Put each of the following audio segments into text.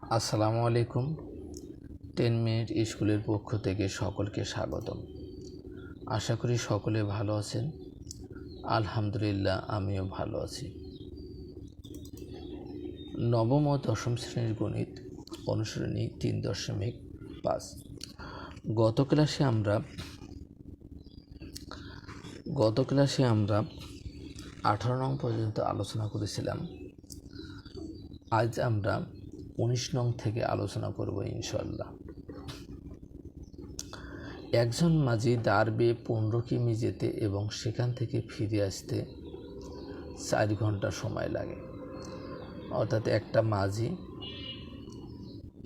আসসালামু আলাইকুম। 10 মিনিট স্কুলের পক্ষ থেকে সকলকে স্বাগতম। আশা করি সকলে ভালো আছেন। আলহামদুলিল্লাহ, আমিও ভালো আছি। নবম ও দশম শ্রেণীর গণিত অনুশীলনী 3.5। গত ক্লাসে আমরা 18 নং পর্যন্ত আলোচনা করেছিলাম। আজ আমরা 19 নং থেকে আলোচনা করব ইনশাআল্লাহ। একজন মাঝি দাঁড় বেয়ে 15 কিমি যেতে এবং সেখান থেকে ফিরে আসতে 4 ঘন্টা সময় লাগে। অর্থাৎ একটা মাঝি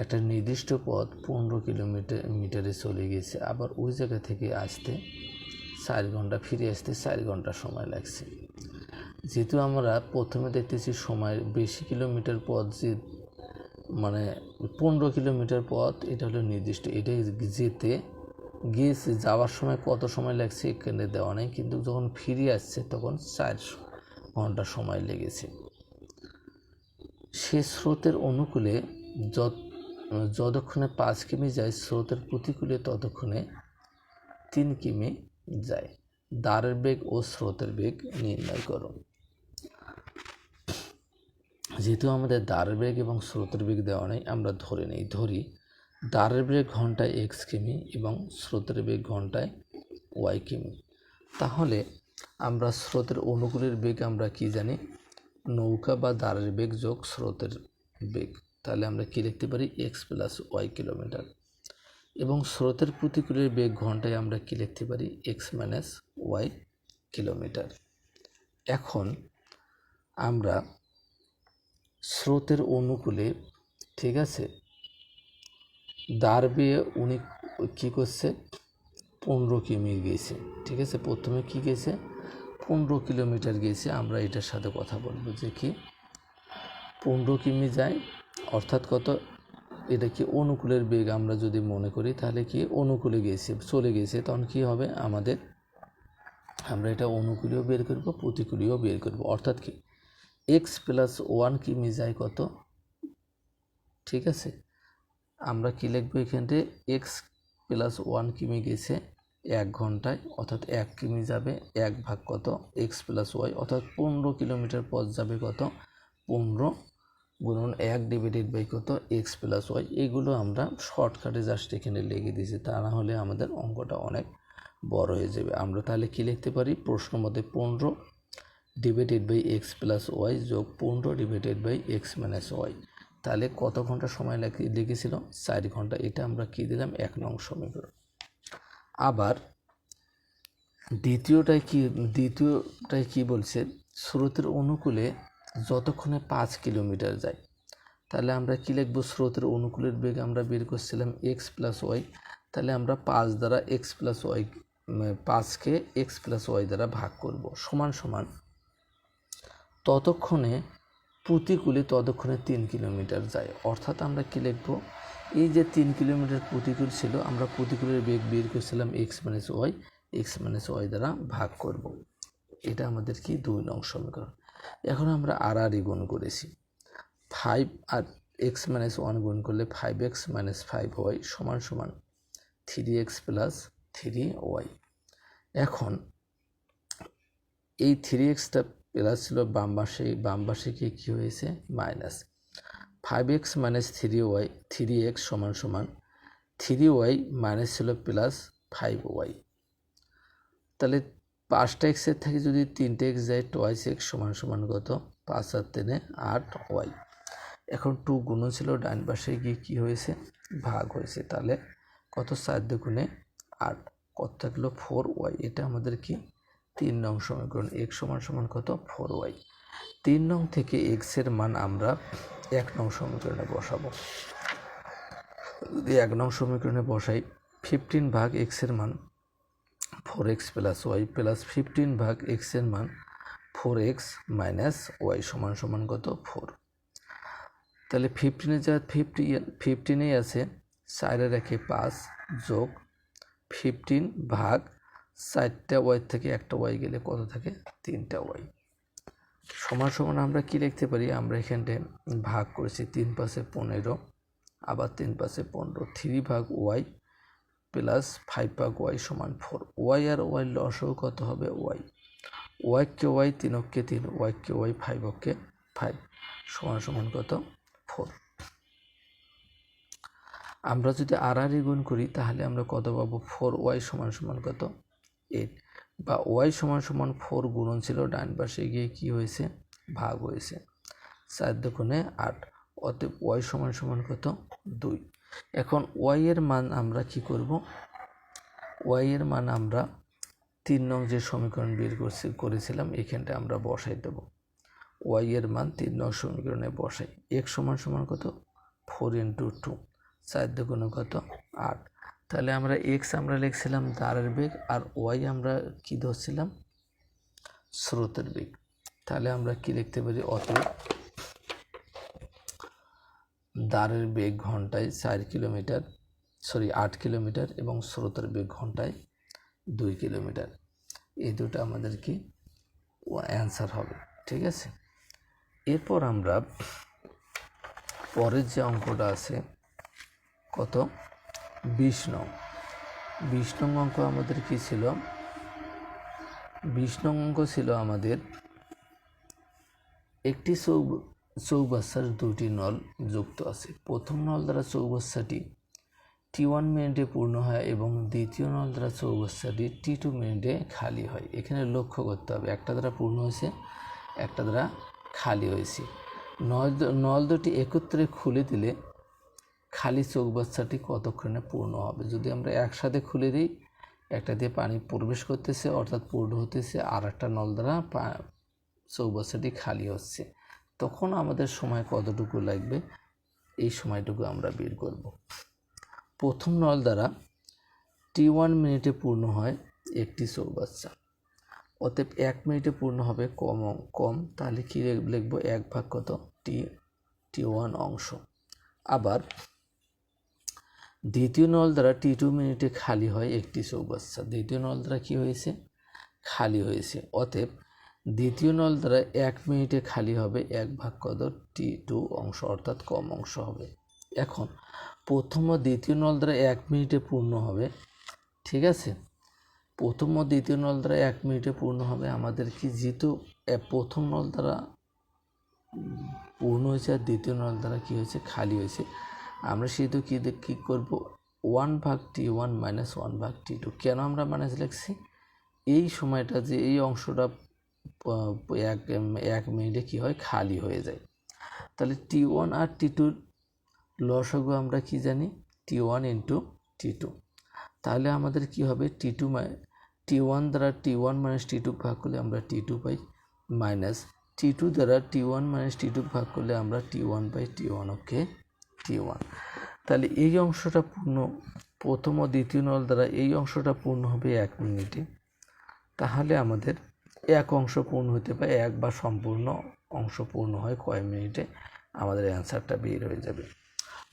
একটা নির্দিষ্ট পথ 15 কিলোমিটারে চলে গেছে, আবার ওই জায়গা থেকে আসতে 4 ঘন্টা, ফিরে আসতে 4 ঘন্টা সময় লাগছে। যেহেতু আমরা প্রথমে দেখতেছি সময় বেশি কিলোমিটার পথ, যে 15 কিলোমিটার পথ, এটা হলো নির্দিষ্ট। এটা যেতে গিয়েছে, যাওয়ার সময় কত সময় লাগছে এখানে দেওয়া নেই, কিন্তু যখন ফিরে আসছে তখন 4 ঘন্টা সময় লেগেছে। সে স্রোতের অনুকূলে যতক্ষণে 5 কিমি যায়, স্রোতের প্রতিকূলে ততক্ষণে 3 কিমি যায়। দাঁড়ের বেগ ও স্রোতের বেগ নির্ণয় করো। যেহেতু আমাদের দাঁড়ের বেগ এবং স্রোতের বেগ দেওয়া নেই, আমরা ধরি দাঁড়ের বেগ ঘন্টায় x কিমি এবং স্রোতের বেগ ঘন্টায় y কিমি। তাহলে আমরা স্রোতের অনুকূলের বেগ আমরা কি জানি? নৌকা বা দাঁড়ের বেগ যোগ স্রোতের বেগ। তাহলে আমরা কি লিখতে পারি? x + y kilometre. এবং স্রোতের প্রতিকূলের বেগ ঘন্টায় আমরা কি লিখতে পারি? x - y kilometre. এখন আমরা স্রোতের অনুকূলে, ঠিক আছে, দাঁড় বেয়ে উনি কী করছে? 15 কিমি গেছে। ঠিক আছে, প্রথমে কি গেছে? 15 কিলোমিটার গেছে। আমরা এটার সাথে কথা বলবো যে কি 15 কিমি যায়, অর্থাৎ কত? এটা কি অনুকূলের বেগ আমরা যদি মনে করি, তাহলে কি অনুকূলে গেছে, চলে গেছে, তখন কি হবে আমাদের? আমরা এটা অনুকূলীয় বের করব, প্রতিকূলীয় বের করব। অর্থাৎ কি x + 1 কিমি যায় কত? ঠিক আছে, আমরা কি লিখবো এখানে? x + 1 কিমি গেছে 1 ঘন্টায়, অর্থাৎ 1 কিমি যাবে 1 ভাগ কত? x + y, অর্থাৎ 15 কিলোমিটার পথ যাবে কত? 15 গুণন 1 / কত? x + y। এগুলো আমরা শর্টকাটে জাস্ট এখানে লিখে দিয়েছি, তা না হলে আমাদের অঙ্কটা অনেক বড় হয়ে যাবে। আমরা তাহলে কি লিখতে পারি? প্রশ্ন মতে 15 / x + y যোগ 15 / x - y। তাহলে কত ঘন্টা সময় লেগেছিল? 4 ঘন্টা। এটা আমরা কি দিলাম? 1 নং সমীকরণ। আবার দ্বিতীয়টাই কি বলছে? স্রোতের অনুকূলে যতক্ষণে 5 কিলোমিটার যায়। তাহলে আমরা কি লিখব? স্রোতের অনুকূলের বেগ আমরা বের করছিলাম x + y। তাহলে আমরা 5 দ্বারা x + y, 5কে x + y দ্বারা ভাগ করব, সমান সমান ততক্ষণে প্রতিকূলে 3 কিলোমিটার যায়। অর্থাৎ আমরা কি লিখব? এই যে 3 কিলোমিটার প্রতিকূল ছিল, আমরা প্রতিকূলের বেগ বের করছিলাম x - y দ্বারা ভাগ করব। এটা আমাদের কি 2 নং সমীকরণ। এখন আমরা আর গুণ করেছি। 5 আর x - 1 গুণ করলে 5x - 5y সমান সমান 3x + 3y। এখন এই 3xটা প্লাস ছিল বাম পাশে কি হয়েছে? মাইনাস। 5x - 3x সমান সমান 3y মাইনাস ছিল প্লাস 5y। তাহলে 5টা এক্সের থেকে যদি 3টে এক্স যায়, 2x সমান সমান কত? 5 আর 3 8y। এখন 2 গুণন ছিল, ডান পাশে গিয়ে কী হয়েছে? ভাগ হয়েছে। তাহলে কত? 4 দুগুণে 8, কত থাকলো? 4y। এটা আমাদের কি 3 নং সমীকরণ। x সমান সমান কত? 4y। 3 নং থেকে x এর মান আমরা 1 নং সমীকরণে বসাবো। যদি 1 নং সমীকরণে বসাই, 15 ভাগ x এর মান 4x + y প্লাস 15 ভাগ x এর মান 4x - y সমান সমান কত? 4। তাহলে 15-এর জায়গায় 15 আছে, 4 রেখে 5 যোগ 15 ভাগ 4টা y থেকে একটা y গেলে কত থাকে? 3টা y সমান সমান আমরা কি লিখতে পারি? আমরা এখানে ভাগ করেছি 3 × 5 = 15 আবার 3 5 15, 3 ভাগ ওয়াই প্লাস 5 ভাগ ওয়াই সমান 4। ওয়াই আর ওয়াই লসও কত হবে? ওয়াইকে ওয়াই 3 অক্ষে 3, ওয়াইকে ওয়াই 5 অক্ষে 5 সমান কত? 4। আমরা যদি আর গুণ করি তাহলে আমরা কত পাবো? 4y সমান কত? 8, বা ওয়াই সমান 4 গুণন ছিল, ডান পাশে গিয়ে কি হয়েছে? ভাগ হয়েছে। 4 দুগুণে 8, অতএব ওয়াই সমান কত? 2। এখন ওয়াই এর মান আমরা কি করব? ওয়াই এর মান আমরা 3 নং যে সমীকরণ বের করেছিলাম এখানটা আমরা বসাই দেব। ওয়াই এর মান 3 নং সমীকরণে বসাই। x সমান কত? 4 × 2, 4 দুগুণে কত? 8। তাহলে আমরা আমরা লিখছিলাম দ্বারের বেগ, আর ওয়াই আমরা কি ধরছিলাম? স্রোতের বেগ। তাহলে আমরা কি লিখতে পারি? অতএব দ্বারের বেগ ঘন্টায় 8 কিলোমিটার এবং স্রোতের বেগ ঘন্টায় 2 কিলোমিটার। এই দুটো আমাদের কি অ্যান্সার হবে। ঠিক আছে, এরপর আমরা পরের যে অঙ্কটা আছে কত? 20 নং। 20 নং অঙ্ক আমাদের কি ছিল? 20 নং অঙ্ক ছিল আমাদের একটি চৌবাচ্চার 2টি নল যুক্ত আছে। প্রথম নল দ্বারা চৌবাচ্চাটি T1 মিনিটে পূর্ণ হয় এবং দ্বিতীয় নল দ্বারা চৌবাচ্চাটি T2 মিনিটে খালি হয়। এখানে লক্ষ্য করতে হবে, একটা দ্বারা পূর্ণ হয়েছে, একটা দ্বারা খালি হয়েছে। নল দুটি একত্রে খুলে দিলে খালি চৌবাচ্চাটি কতক্ষণে পূর্ণ হবে? যদি আমরা একসাথে খুলে দিই, একটা দিয়ে পানি প্রবেশ করতেছে অর্থাৎ পূর্ণ হতেছে, আর একটা নল দ্বারা চৌবাচ্চাটি খালি হচ্ছে, তখন আমাদের সময় কতটুকু লাগবে? এই সময়টুকু আমরা বের করব। প্রথম নল দ্বারা T1 মিনিটে পূর্ণ হয় একটি চৌবাচ্চা, অতএব 1 মিনিটে পূর্ণ হবে কম, তাহলে কি লিখব? 1 ভাগ কত? T1 অংশ। আবার দ্বিতীয় নল দ্বারা T2 মিনিটে খালি হয় একটি চৌবাচ্চা। দ্বিতীয় নল দ্বারা কি হয়েছে? খালি হয়েছে, অতএব দ্বিতীয় নল দ্বারা 1 মিনিটে খালি হবে 1 ভাগ কত? T2 অংশ, অর্থাৎ কম অংশ হবে। এখন প্রথম ও দ্বিতীয় নল দ্বারা 1 মিনিটে পূর্ণ হবে। ঠিক আছে, প্রথম ও দ্বিতীয় নল দ্বারা 1 মিনিটে পূর্ণ হবে। আমাদের কি, যেহেতু প্রথম নল দ্বারা পূর্ণ হয়েছে আর দ্বিতীয় নল দ্বারা কি হয়েছে? খালি হয়েছে, আমরা সেহেতু কি করব? 1 ভাগ T1 মাইনাস 1 ভাগ T2। কেন আমরা মাইনাস লিখছি? এই সময়টা যে এই অংশটা 1 মিনিটে কি হয়? খালি হয়ে যায়। তাহলে T1 আর T2 লসাগু আমরা কি জানি? T1 × T2। তাহলে আমাদের কি হবে? T1 দ্বারা T1 মাইনাস T2 ভাগ করলে আমরা T2 পাই, মাইনাস T2 দ্বারা T1 মাইনাস T2 ভাগ করলে আমরা T1 পাই, T1 ওকে T1। তাহলে এই অংশটা পূর্ণ, প্রথম ও দ্বিতীয় নল দ্বারা এই অংশটা পূর্ণ হবে 1 মিনিটে। তাহলে আমাদের এক অংশ পূর্ণ হতে পারে, এক বা সম্পূর্ণ অংশ পূর্ণ হয় কয় মিনিটে? আমাদের অ্যান্সারটা বের হয়ে যাবে।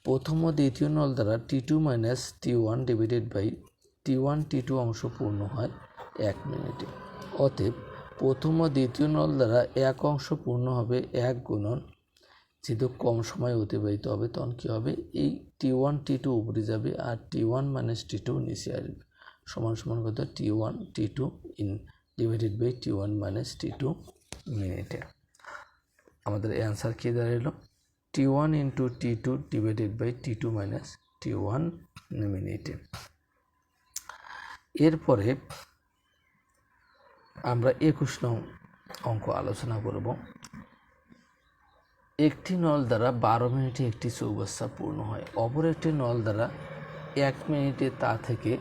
প্রথম ও দ্বিতীয় নল দ্বারা T2 minus T1 divided by T1 T2 অংশ পূর্ণ হয় 1 মিনিটে। অতএব প্রথম ও দ্বিতীয় নল দ্বারা এক অংশ পূর্ণ হবে 1 গুণন, যেহেতু কম সময় অতিবাহিত হবে তখন কী হবে? এই T1 T2 উপরে যাবে আর T1 মাইনাস T2 নিচে আসবে, সমান কত? T1 T2 divided by T1 minus T2 মিনিটে। আমাদের অ্যান্সার কী দাঁড়ালো? T1 × T2 divided by T2 minus T1 মিনিটে। এরপরে আমরা 21 নং অঙ্ক আলোচনা করব। একটি নল দ্বারা 12 মিনিটে একটি চৌবাচ্চা পূর্ণ হয়, অপর একটি নল দ্বারা 1 মিনিটে তা থেকে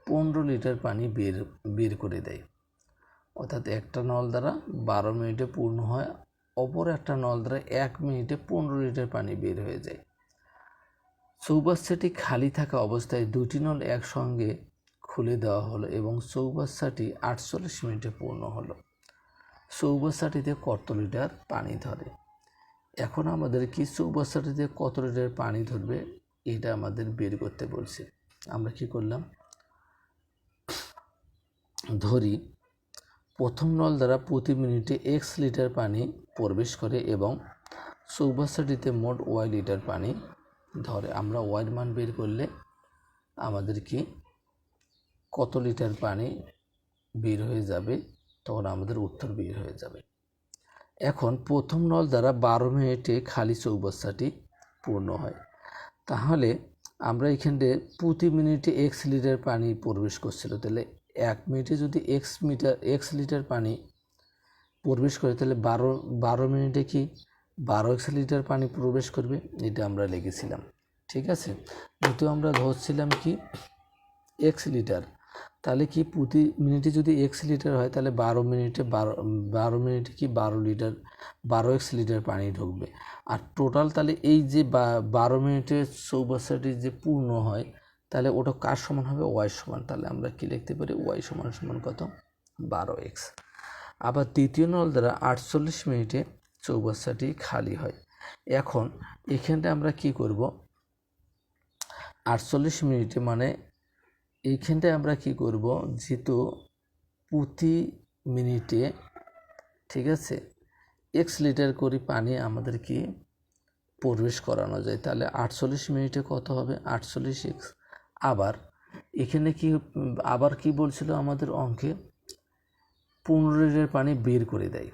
15 লিটার পানি বের করে দেয়। অর্থাৎ একটা নল দ্বারা 12 মিনিটে পূর্ণ হয়, অপর একটা নল দ্বারা 1 মিনিটে 15 লিটার পানি বের হয়ে যায়। চৌবাচ্চাটি খালি থাকা অবস্থায় দুটি নল একসঙ্গে খুলে দেওয়া হলো এবং চৌবাচ্চাটি 48 মিনিটে পূর্ণ হলো। চৌবাচ্চাটিতে কত লিটার পানি ধরে? এখন আমাদের কি চৌবাচ্চাটিতে কত লিটার পানি ধরবে এটা আমাদের বের করতে বলছে। আমরা কি করলাম? ধরি প্রথম নল দ্বারা প্রতি মিনিটে x লিটার পানি প্রবেশ করে এবং চৌবাচ্চাটিতে মোট y লিটার পানি ধরে। আমরা ওয়াইয়ের মান বের করলে আমাদের কি কত লিটার পানি বের হয়ে যাবে, তখন আমাদের উত্তর বের হয়ে যাবে। এখন প্রথম নল দ্বারা 12 মিনিটে খালি চৌবাচ্চাটি পূর্ণ হয়। তাহলে আমরা এখানে প্রতি মিনিটে x লিটার পানি প্রবেশ করছিল, তাহলে 1 মিনিটে যদি x লিটার পানি প্রবেশ করে, তাহলে 12 মিনিটে কি 12x লিটার পানি প্রবেশ করবে, এটা আমরা লিখেছিলাম। ঠিক আছে, যেহেতু আমরা ধরছিলাম কি x লিটার, তাহলে কি প্রতি মিনিটে যদি x লিটার হয়, তাহলে 12 মিনিটে কি 12x লিটার পানি ঢুকবে। আর টোটাল তাহলে এই যে 12 মিনিটে চৌবাচ্চাটি যে পূর্ণ হয়, তাহলে ওটা কার সমান হবে, y সমান। তাহলে আমরা কি লিখতে পারি, y সমান সমান কত, 12x। আবার দ্বিতীয় নল দ্বারা 48 মিনিটে চৌবাচ্চাটি খালি হয়। এখন এখানটা আমরা কি করব, 48 মিনিটে মানে এইখানটায় আমরা কি করব, যেহেতু প্রতি মিনিটে, ঠিক আছে, x লিটার করে পানি আমাদের কি প্রবেশ করানো যায়, তাহলে 48 মিনিটে কত হবে, 48x। আবার এখানে কি বলছিল আমাদের অঙ্কে, 15 লিটার পানি বের করে দেয়।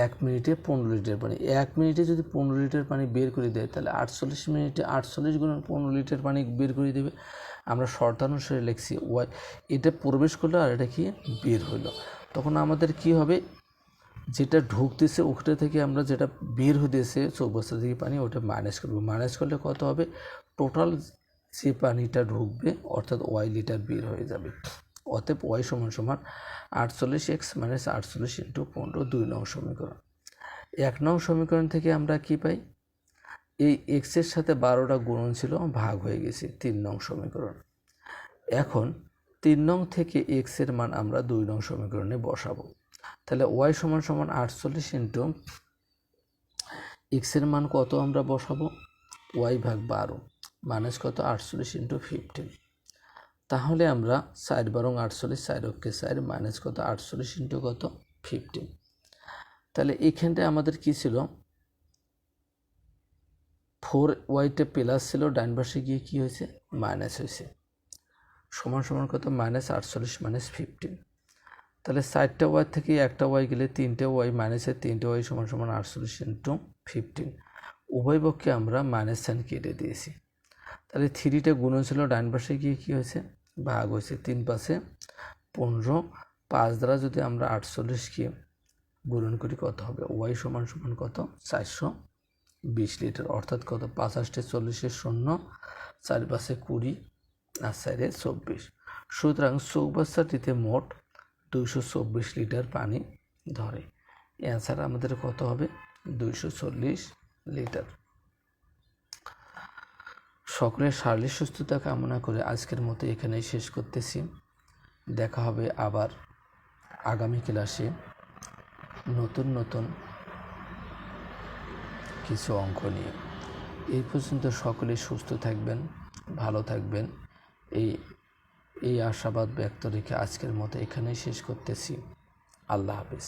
1 মিনিটে 15 লিটার পানি, 1 মিনিটে যদি 15 লিটার পানি বের করে দেয়, তাহলে 48 মিনিটে 48 গুণন 15 লিটার পানি বের করে দেবে। আমরা শর্তানুসারে লিখছি ওয়াই, এটা প্রবেশ করলো আর এটা কি বের হলো। তখন আমাদের কি হবে, যেটা ঢুকতেছে ওখানে থেকে আমরা যেটা বের হতেছে চৌবাচ্চা থেকে পানি, ওটা মাইনাস করবো। মাইনাস করলে কত হবে, টোটাল যে পানিটা ঢুকবে অর্থাৎ y লিটার বের হয়ে যাবে। অতএব y সমান সমান 48x মাইনাস 48 ইন্টু 15, 2 নং সমীকরণ। 1 নং সমীকরণ থেকে আমরা কি পাই, এই এক্সের সাথে 12টা গুণন ছিল, ভাগ হয়ে গেছে, 3 নং সমীকরণ। এখন 3 নং থেকে এক্স এর মান আমরা 2 নং সমীকরণে বসাবো। তাহলে y সমান সমান 48 ইন্টু এক্স এর মান কত আমরা বসাবো, y ভাগ 12 মাইনাস কত, 48 ইন্টু 15। তাহলে আমরা 4 12 48, 4 অক্ষে 4 মাইনাস কত, 48 ইন্টু কত, 15। তাহলে এইখানটায় আমাদের কি ছিল, 4y প্লাস ছিল, ডান পাশে গিয়ে কি হয়েছে, মাইনাস হয়েছে, সমান সমান কত, মাইনাস 48 মাইনাস 15। তাহলে 4টা ওয়াই থেকে একটা ওয়াই গেলে 3টে ওয়াই, মাইনাসের 3টে ওয়াই সমান সমান 48 ইন্টু 15। উভয় পক্ষে আমরা মাইনাস সাইন কেটে দিয়েছি। তাহলে 3টা গুণন ছিল, ডান পাশে গিয়ে কী হয়েছে, ভাগ হয়েছে, 3 পাশে 15, 5 দ্বারা যদি আমরা 48কে গুণন করি কত হবে, ওয়াই সমান সমান কত, 420 লিটার, অর্থাৎ কত, 5 8 40 শূন্য, 4 পাশে 20 আর 4 24। সুতরাং চৌবাচ্চাটিতে মোট 224 লিটার পানি ধরে। অ্যান্সার আমাদের কত হবে, 240 লিটার। সকলের শারীরিক সুস্থতা কামনা করে আজকের মতো এখানেই শেষ করতেছি। দেখা হবে আবার আগামী ক্লাসে নতুন নতুন কিছু অঙ্ক নিয়ে। এই পর্যন্ত সকলেই সুস্থ থাকবেন, ভালো থাকবেন, এই আশাবাদ ব্যক্ত রেখে আজকের মতো এখানেই শেষ করতেছি। আল্লাহ হাফেজ।